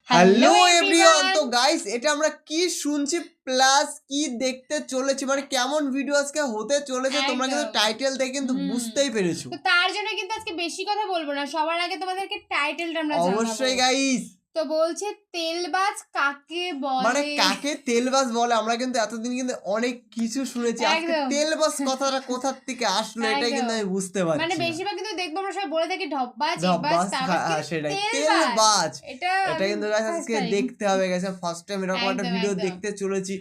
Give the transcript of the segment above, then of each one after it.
Hello everyone. তো guys, এটা আমরা কি শুনছি প্লাস কি দেখতে চলেছি, মানে কেমন ভিডিও আজকে হতে চলেছে তোমরা কিন্তু টাইটেল দেখে কিন্তু বুঝতেই পেরেছো। তো তার জন্য কিন্তু আজকে বেশি কথা বলবো না, সবার আগে তোমাদেরকে টাইটেলটা আমরা জানাবো। অবশ্যই গাইস। তো বলছে তেলবাজ কাকে বলে, মানে কাকে তেলবাজ বলে। আমরা কিন্তু এতদিন কিন্তু অনেক কিছু শুনেছি, আজকে তেলবাজ কথাটা কোথা থেকে আসলো এটাই কিন্তু আমি বুঝতে পারছি। মানে বেশিরভাগ কিন্তু দেখবো আমরা সবাই বলে থাকি ঢপবাজ, সেটাই তেলবাজ। এটা কিন্তু গাইস আজকে দেখতে হবে গাইস, ফার্স্ট টাইম এরকম একটা ভিডিও দেখতে চলেছি।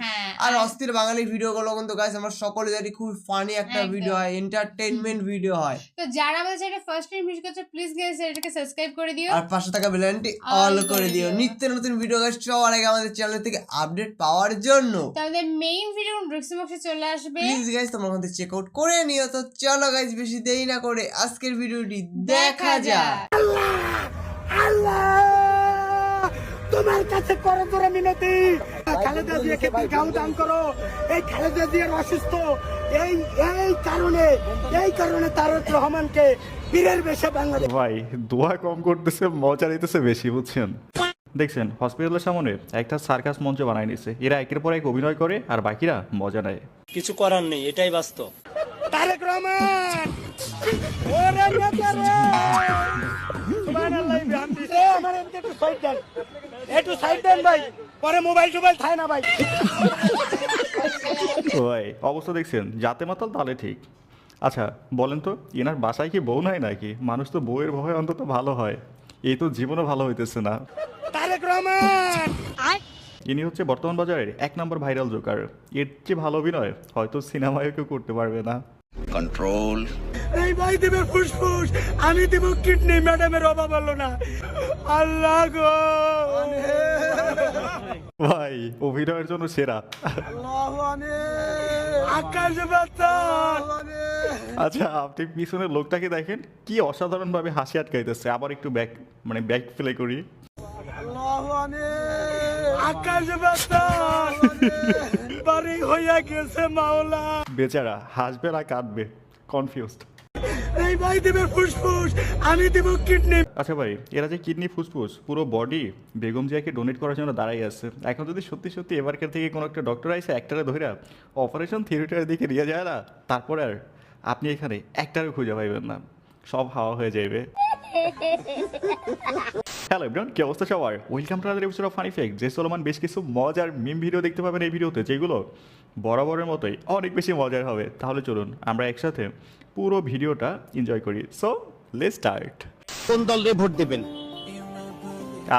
আর অস্থির বাঙালি ভিডিও গুলো কিন্তু গাইস আমরা সকলে জানি খুব ফানি একটা ভিডিও হয়, এন্টারটেইনমেন্ট ভিডিও হয়। তো যারা আমাদের চ্যানেলে ফার্স্ট টাইম ভিজিট করছে প্লিজ গাইস এটাকে সাবস্ক্রাইব করে দিও আর পাশে থাকা বেল আইকনটি অল করে দিও নিত্য নতুন ভিডিও গাইস সবার আগে আমাদের চ্যানেল থেকে আপডেট পাওয়ার জন্য। তো আমাদের মেইন ভিডিও ডেসক্রিপশন বক্সে চলে আসবে, প্লিজ গাইস তোমরা ওখান থেকে চেক আউট করে নিও। তো চলো গাইস বেশি দেরি না করে আজকের ভিডিওটি দেখা যাক। তোমার কাছে করো তোরা মিনতি, খালেদা জিয়াকে গাও দান করো। এই খালেদা জিয়ার অসুস্থ, এই কারণে তারেক রহমানকে বীরের বেশে বাংলাদেশ। ভাই দোয়া কম করতেছে, মজা নিতেছে বেশি, বুঝছেন? দেখছেন হসপিটালের সামনে একটা সার্কাস মঞ্চ বানাই নিছে, এরা একের পর এক অভিনয় করে আর বাকিরা মজা নেয়। কিছু করার নেই, এটাই বাস্তব। তারেক রহমান ওরে নেতারে সুবহানাল্লাহ বিহামদি। আমার এদিকে একটু সাইড দেন ভাই, পরে মোবাইল থায় না ভাই। ভাই অবস্থা দেখছেন, যাতে মাতাল তালে ঠিক। আচ্ছা বলেন তো, এনার বাসায় কি বউ নাই নাকি? মানুষ তো বউয়ের ভয়ে অন্তত ভালো হয়, এই তো জীবনও ভালো হইতেছে না। তারেক রহমান ইনি হচ্ছে বর্তমান বাজারের 1 নম্বর ভাইরাল জোকার। এর চেয়ে ভালো অভিনয় হয়তো সিনেমায় কেউ করতে পারবে না। কন্ট্রোল। এই ভাই দেবে ফুসফুস, আমি দেব কিডনি, ম্যাডামের অভাব হলো না। আল্লাহ গো ভাই অভিনয়ের জন্য সেরা। আকাশ বাতাস। আচ্ছা আপনি পিছনের লোকটাকে দেখেন, কি অসাধারণ ভাবে হাসি আটকাইতেছে। আবার একটু ব্যাক প্লে করি। আকাশ বাতাস বাড়ি হইয়া গেছে মাওলা। বেচারা হাসবে না কাঁদবে, কনফিউজড। এই ভাই দেবে ফুসফুস, আমি দেব কিডনি। আচ্ছা ভাই, এরা যে কিডনি ফুসফুস পুরো বডি বেগম জিয়াকে ডোনেট করার জন্য দাঁড়াই আছে। এখন যদি সত্যি সত্যি এবারকার থেকে কোনো একটা ডক্টর আইসে একটারে ধরে অপারেশন থিয়েটারের দিকে নিয়ে যায় না, তারপরে আর আপনি এখানে একটারও খুঁজে পাইবেন না, সব হাওয়া হয়ে যাবে। হ্যালো এভরিওয়ান, কি অবস্থা সবার? Welcome to another episode of funny fact. যে সোলোমান বেশ কিছু মজার মিম ভিডিও দেখতে পাবেন এই ভিডিওতে, যেগুলো বরাবরের মতোই অনেক বেশি মজার হবে। তাহলে চলুন আমরা একসাথে পুরো ভিডিওটা এনজয় করি। So let's start. কোন দলে ভোট দেবেন?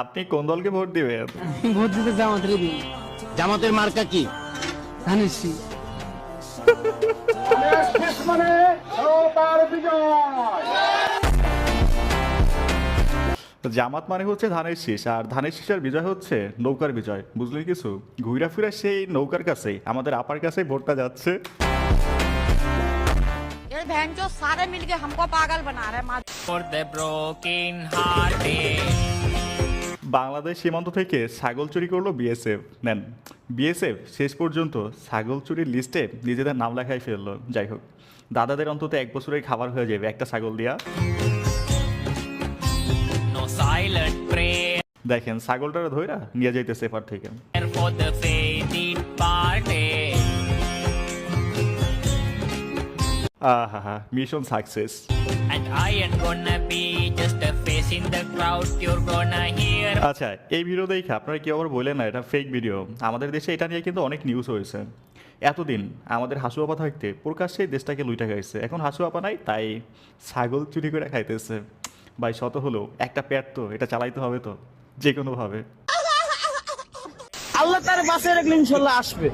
আপনি কোন দলকে ভোট দিবেন? ভোট দিতে জামাতের দিন। জামাতের মার্কা কি? ধানেশি। জামাত মানে হচ্ছে ধানের শীষ, আর ধানের শীষের বিজয় হচ্ছে নৌকার বিজয়। বুঝলেন কিছু? ঘুরা ফিরা সেই নৌকার কাছেই, আমাদের আপার কাছেই ভোটটা যাচ্ছে। ये बहन जो सारे मिलके हमको पागल बना रहे हैं। For the broken hearted. Bangladesh সীমান্ত থেকে ছাগল চুরি করলো বিএসএফ। নেন, বিএসএফ শেষ পর্যন্ত ছাগল চুরির লিস্টে নিজেদের নাম লেখাই ফেললো। যাই হোক, দাদাদের অন্তত 1 বছরের খাবার হয়ে যাবে একটা ছাগল দিয়া। No silent prayer দেখেন ছাগলটারে ধইরা নিয়ে যাইতেছে এপার থেকে। for the faded party. আহা, mission success. And I ain't gonna be just a face in the crowd you're gonna hear. আচ্ছা এই ভিডিও দেখে আপনারা কেউ আবার বললেন না এটা ফেক ভিডিও। আমাদের দেশে এটা নিয়ে কিন্তু অনেক নিউজ হয়েছে। এতদিন আমাদের হাসু আপা থাকতে প্রকাশ্যে দেশটাকে লুইটা খাইছে, এখন হাসু আপা নাই তাই ছাগল চুরি করে খাইতেছে। ভাই শত হলেও একটা পেট তো এটা চালাইতে হবে তো যে কোনোভাবে। আল্লাহ তার বাসে রাখলে ইনশাল্লাহ আসবে।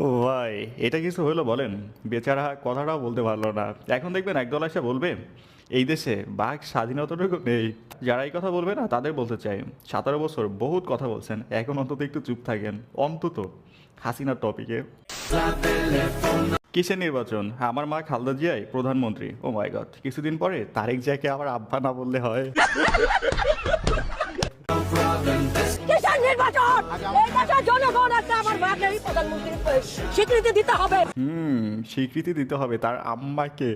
ও ভাই এটা কিছু হলো বলেন? বেচারা কথাটাও বলতে পারলো না। এখন দেখবেন একদল এসে বলবে এই দেশে বাক স্বাধীনতাটুকু নেই। যারা এই কথা বলবে না তাদের বলতে চাই 17 বছর বহুত কথা বলছেন, এখন অন্তত একটু চুপ থাকেন, অন্তত হাসিনার টপিকে। কিসের নির্বাচন? আমার মা খালেদা জিয়াই প্রধানমন্ত্রী। ও মাই গড, কিছুদিন পরে তারেক জিয়াকে আবার আব্বা না বললে হয়? স্বীকৃতি দিতে হবে। স্বীকৃতি দিতে হবে তার আম্মাকে।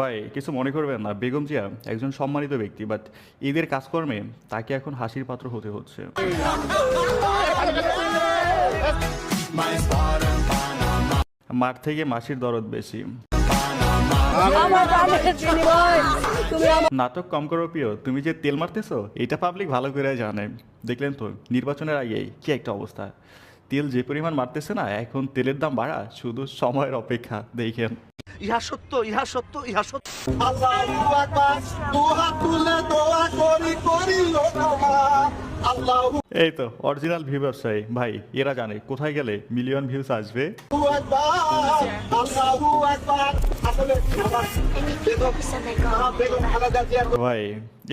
ভাই কিছু মনে করবেন না, বেগম জিয়া একজন সম্মানিত ব্যক্তি, বাট ঈদের কাজকর্মে তাকে এখন হাসির পাত্র হতে হচ্ছে। মাঠ থেকে মাসির দরদ বেশি। নাটক কম করো প্রিয়, তুমি যে তেল মারতেছো এটা পাবলিক ভালো করে জানে। দেখলেন তো নির্বাচনের আগেই কি একটা অবস্থা, তেল যে পরিমাণ মারতেছে না, এখন তেলের দাম বাড়া শুধু সময়ের অপেক্ষা। দেখেন ইহা সত্য, ইহা সত্য, ইহা সত্য। আল্লাহু আকবার, দুহাত তুলে দোয়া করি করি লোকমা। আল্লাহু এই তো অরিজিনাল ভিউ ব্যবসায়ী ভাই, এরা জানে কোথায় গেলে মিলিয়ন ভিউজ আসবে। আকবার, আল্লাহু আকবার। আসলে বেগম খালেদা জিয়া ভাই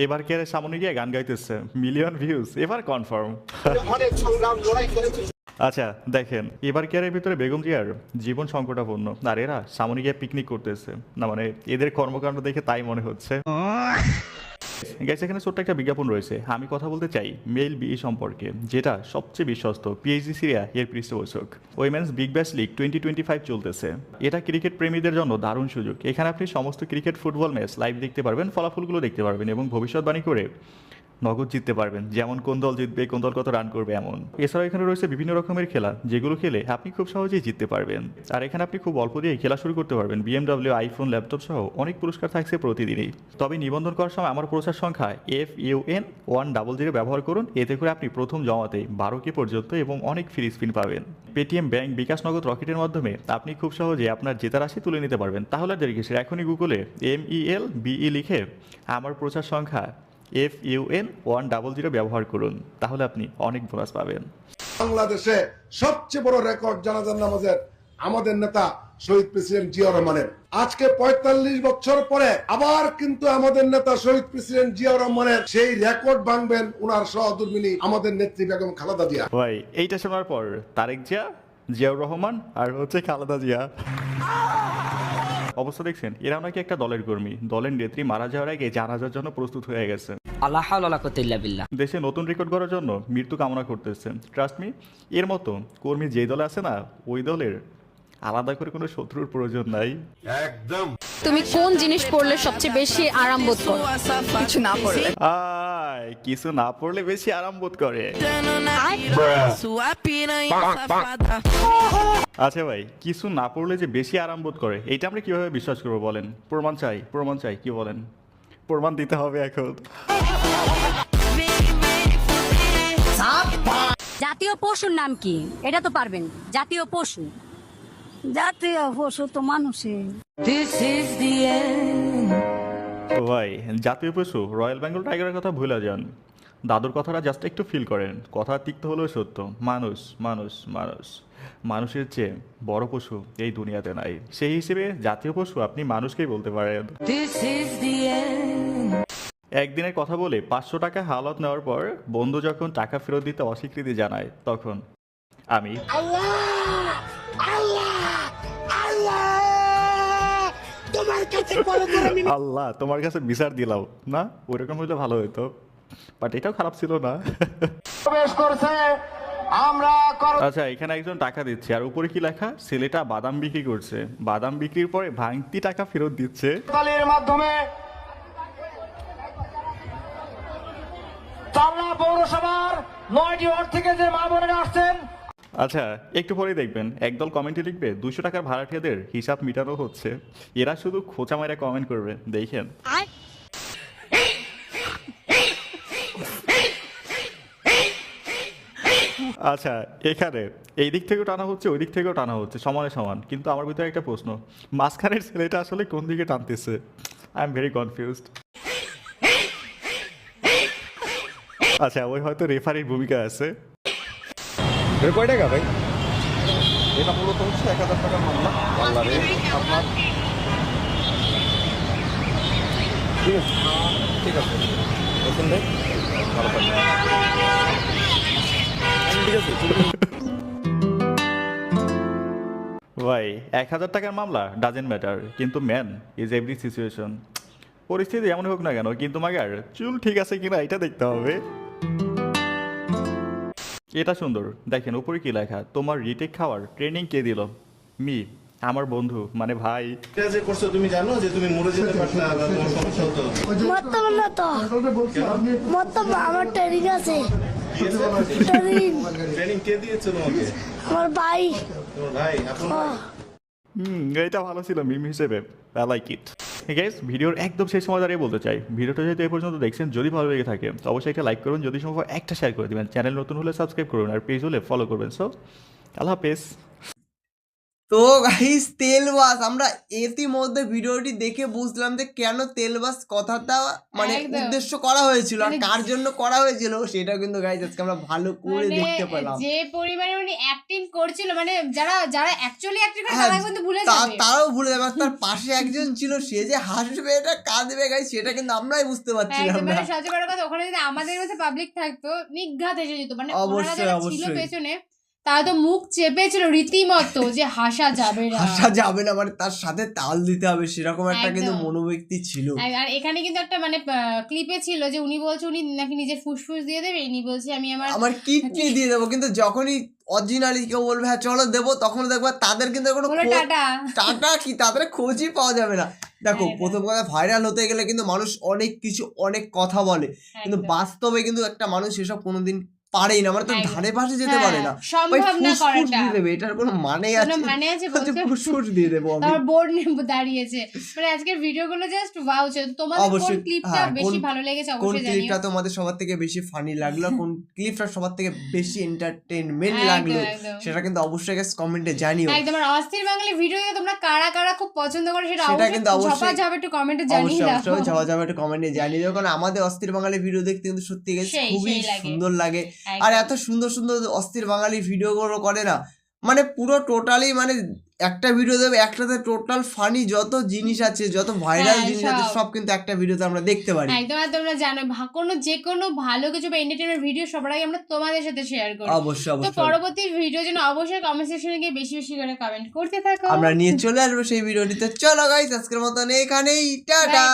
এবার কে সামনে গিয়ে গান গাইতেছে, মিলিয়ন ভিউজ এবার কনফার্ম। অনেক সংগ্রাম লড়াই করেছে। আচ্ছা দেখেন, এবার কেয়ারের ভিতরে বেগম জিয়ার জীবন সংকটাপন্ন, আর এরা সামনে গিয়ে পিকনিক করতেছে না, মানে এদের কর্মকাণ্ড দেখে তাই মনে হচ্ছে। গাইস এখানে ছোট্ট একটা বিজ্ঞাপন রয়েছে, আমি কথা বলতে চাই মেল বি সম্পর্কে, যেটা সবচেয়ে বিশ্বস্ত পিএইচডি সিরিয়া এর পৃষ্ঠপোষক। উইমেন্স বিগ ব্যাশ লিগ 2025 চলতেছে। এটা ক্রিকেট প্রেমীদের জন্য দারুণ সুযোগ। এখানে আপনি সমস্ত ক্রিকেট ফুটবল ম্যাচ লাইভ দেখতে পারবেন, ফলাফলগুলো দেখতে পারবেন এবং ভবিষ্যৎবাণী করে নগদ জিততে পারবেন, যেমন কোন দল জিতবে, কোন দল কত রান করবে এমন। এছাড়াও এখানে রয়েছে বিভিন্ন রকমের খেলা, যেগুলো খেলে আপনি খুব সহজেই জিততে পারবেন। আর এখানে আপনি খুব অল্প দিয়ে খেলা শুরু করতে পারবেন। BMW, আইফোন, ল্যাপটপ সহ অনেক পুরস্কার থাকছে প্রতিদিনই। তবে নিবন্ধন করার সময় আমার প্রচার সংখ্যা FUN100 ব্যবহার করুন, এতে করে আপনি প্রথম জমাতে 12K পর্যন্ত এবং অনেক ফ্রি স্পিন পাবেন। পেটিএম, ব্যাংক, বিকাশ, নগদ, রকেটের মাধ্যমে আপনি খুব সহজে আপনার জেতা রাশি তুলে নিতে পারবেন। তাহলে আর দেরি কিসের, এখনই গুগলে MELBE লিখে আমার প্রচার সংখ্যা FUN100 ব্যবহার করুন, তাহলে আপনি অনেক বোনাস পাবেন। বাংলাদেশে সবচেয়ে বড় রেকর্ড জানাজার নামাজের আমাদের নেতা শহীদ প্রেসিডেন্ট জিয়া রহমানের। আজকে 45 বছর পরে আবার কিন্তু আমাদের নেতা শহীদ প্রেসিডেন্ট জিয়া রহমানের সেই রেকর্ড ভাঙবেন ওনার সহধর্মিণী আমাদের নেত্রী বেগম খালেদা জিয়া। ভাই এইটা শোনার পর তারেক জিয়া, জিয়াউর রহমান আর হচ্ছে খালেদা জিয়া অবস্থা দেখছেন, এরা নাকি একটা দলের কর্মী, দলের নেত্রী মারা যাওয়ার আগে জানাজার জন্য প্রস্তুত হয়ে গেছে। আল্লাহ হাওলা ওয়ালা কুওয়াতা ইল্লা বিল্লাহ। দেশে নতুন রেকর্ড করার জন্য মৃত্যু কামনা করতেছেন। ট্রাস্ট মি, এর মতো কর্মী যেই দলে আছে না, ওই দলের আলাদা করে কোনো শত্রুর প্রয়োজন নাই। একদম। তুমি কোন জিনিস পড়লে সবচেয়ে বেশি আরাম বোধ করো? কিছু না পড়লে। কিছু না পড়লে বেশি আরাম বোধ করে। আচ্ছা ভাই, কিছু না পড়লে যে বেশি আরাম বোধ করে, এটা আমরা কিভাবে বিশ্বাস করবো বলেন? প্রমাণ চাই, প্রমাণ চাই, কি বলেন? প্রমাণ দিতে হবে এখন। জাতীয় পশুর নাম কি? এটা তো পারবেন। জাতীয় পশু, জাতীয় পশু তো মানুষের। ভাই জাতীয় পশু রয়্যাল বেঙ্গল টাইগারের কথা ভুলে যান, দাদুর কথাটা জাস্ট একটু ফিল করেন। কথা তিক্ত হলেও সত্য, মানুষ মানুষ মানুষ মানুষের চেয়ে বড় পশু এই দুনিয়াতে নাই। সেই হিসেবে জাতীয় পশু আপনি মানুষকেই বলতে পারেন। একদিনের কথা বলে 500 টাকা হাওলাত নেওয়ার পর বন্ধু যখন টাকা ফেরত দিতে অস্বীকৃতি জানায়, তখন আমি আল্লাহ তোমার কাছে বিচার দিলাম না, ওইরকম হইলে ভালো হতো, বাট এটাও খারাপ ছিল না। আচ্ছা এখানে একজন টাকা দিচ্ছে, আর উপরে কি লেখা? ছেলেটা বাদাম বিক্রি করছে, বাদাম বিক্রির পরে ভাঙতি টাকা ফেরত দিচ্ছে। মাধ্যমে পৌরসভার 9টি ওয়ার্ড থেকে যে মা বোনেরা আসছেন। আচ্ছা একটু পরেই দেখবেন একদল কমেন্টে লিখবে 200 টাকার ভাড়াটিয়াদের হিসাব মিটানো হচ্ছে। এরা শুধু খোঁচা মাইরা কমেন্ট করবে, দেখেন। আচ্ছা এখানে এই দিক থেকেও টানা হচ্ছে, ওই দিক থেকেও টানা হচ্ছে, সমানে সমান। কিন্তু আমার ভিতরে একটা প্রশ্ন, মাঝখানের ছেলেটা আসলে কোন দিকে টানতেছে? I am very confused. আচ্ছা ওই হয়তো রেফারির ভূমিকা আছে। কয় টাকা ভাই? এটা মূলত হচ্ছে 1000 টাকার মামলা। আল্লাহ রে আপনার ঠিক আছে, ঠিক আছে বলছেন ভাই, ভালো থাকবেন। ঠিক আছে ভাই 1000 টাকার মামলা ডাজেন্ট ম্যাটার, কিন্তু ম্যান ইজ এভরি সিচুয়েশন। পরিস্থিতি এমন হোক না কেন, কিন্তু মাগার চুল ঠিক আছে কিনা এটা দেখতে হবে। এটা সুন্দর, দেখেন উপরে কি লেখা, তোমার রিটেক খাওয়ার ট্রেনিং কে দিল? মি, আমার বন্ধু মানে ভাই। তুমি জানো যে তুমি মরে যেতে পারতা বা কোনো সমস্যা হতো? মরতাম না তো, মরতাম না, আমার ট্রেনিং আছে। ট্রেনিং কে দিয়েছে তোমাকে? আমার ভাই। তোমার ভাই? এটা ভালো ছিল মিম হিসেবে, আই লাইক ইট। গাইস, ভিডিওর একদম শেষ সময় দাঁড়িয়ে বলতে চাই, ভিডিওটা যেহেতু এই পর্যন্ত দেখছেন, যদি ভালো লেগে থাকে তো অবশ্যই একটা লাইক করুন, যদি সম্ভব একটা শেয়ার করে দিবেন, চ্যানেল নতুন হলে সাবস্ক্রাইব করুন, আর পেজ হলে ফলো করবেন। সো আল্লাহ হাফেজ। তো গাইস, তেলবাস আমরা ইতিমধ্যে ভিডিওটি দেখে বুঝলাম যে কেন তেলবাস কথাটা মানে উদ্দেশ্য করা হয়েছিল আর কার জন্য করা হয়েছিল, সেটা কিন্তু গাইস আজকে আমরা ভালো করে দেখতে পেলাম। যে পরিমাণে উনি অ্যাক্টিং করছিল, মানে যারা অ্যাকচুয়ালি অ্যাক্টিং করে তারা কিন্তু ভুলে যাবে, তারাও ভুলে যাবে। তার পাশে একজন ছিল, সে যে হাসবে এটা কাঁদবে গাইস, সেটা কিন্তু আমরাই বুঝতে পারছিলাম না। মানে সবচেয়ে বড় কথা, ওখানে যদি আমাদের মধ্যে পাবলিক থাকতো নিঘাত এসে যেত, মানে ওনারা যারা ছিল পেছনে তারা তো মুখ চেপেছিল রীতিমতো যে হাসা যাবে না, মানে তার সাথে তাল দিতে হবে, সেরকম একটা কিন্তু মনোব্যক্তি ছিল। আর এখানে কিন্তু একটা মানে ক্লিপে ছিল যে উনি বলছে উনি নাকি নিজের ফুসফুস দিয়ে দেবে, ইনি বলছে আমি আমার কিডনি দিয়ে দেবো, কিন্তু যখনই অরিজিনালি কেউ বলবে হ্যাঁ চলো দেবো, তখন দেখবা তাদের কিন্তু কোনো টাটা কি তাদের খোঁজই পাওয়া যাবে না। দেখো, প্রথম কথা ভাইরাল হতে গেলে কিন্তু মানুষ অনেক কিছু অনেক কথা বলে, কিন্তু বাস্তবে কিন্তু একটা মানুষ এসব কোনোদিন পারেই না, মানে তো ধারে পাশে যেতে পারে না, সম্ভব না করাটা। এটার কোনো মানে আছে? ফুসফুস দিয়ে দেবো আমি। তার বোর্ড নিয়ে দাঁড়িয়েছে। মানে আজকের ভিডিওগুলো জাস্ট ওয়াও ছিল। তোমাদের কোন ক্লিপটা বেশি ভালো লেগেছে অবশ্যই জানিও। কোন ক্লিপটা তোমাদের সবার থেকে বেশি ফানি লাগলো, কোন ক্লিপটা সবার থেকে বেশি এন্টারটেইনমেন্ট লাগলো, সেটা কিন্তু অবশ্যই গাইস কমেন্টে জানিও। একদম। আর অস্থির বাঙালি ভিডিওতে তোমরা কারা কারা খুব পছন্দ করো সেটা অবশ্যই ঝাপা একটু কমেন্টে জানিয়ে দাও। অবশ্যই ঝাপা একটু কমেন্টে জানিয়ে দাও, কারণ আমাদের অস্থির বাঙালি ভিডিও দেখতে কিন্তু সত্যি গাইস খুবই সুন্দর লাগে। আর এত সুন্দর সুন্দর অস্থির বাঙালি ভিডিওগুলো করে না, মানে পুরো টোটালি মানে একটা ভিডিও দেবে, একটাতে টোটাল ফানি যত জিনিস আছে, যত ভাইরাল জিনিস আছে, সব কিন্তু একটা ভিডিওতে আমরা দেখতে পারি। একদম। আর তোমরা জানো যে কোনো ভালো কিছু বা এন্টারটেইনমেন্ট ভিডিও সবার আগে আমরা তোমাদের সাথে শেয়ার করি। অবশ্যই। তো পরবর্তী ভিডিওর জন্য অবশ্যই কমেন্ট সেকশনে গিয়ে বেশি বেশি করে কমেন্ট করতে থাকো, আমরা নিয়ে চলে আসবো সেই ভিডিওটিতে। চলো গাইস, আজকের মতন এখানেই, টাটা।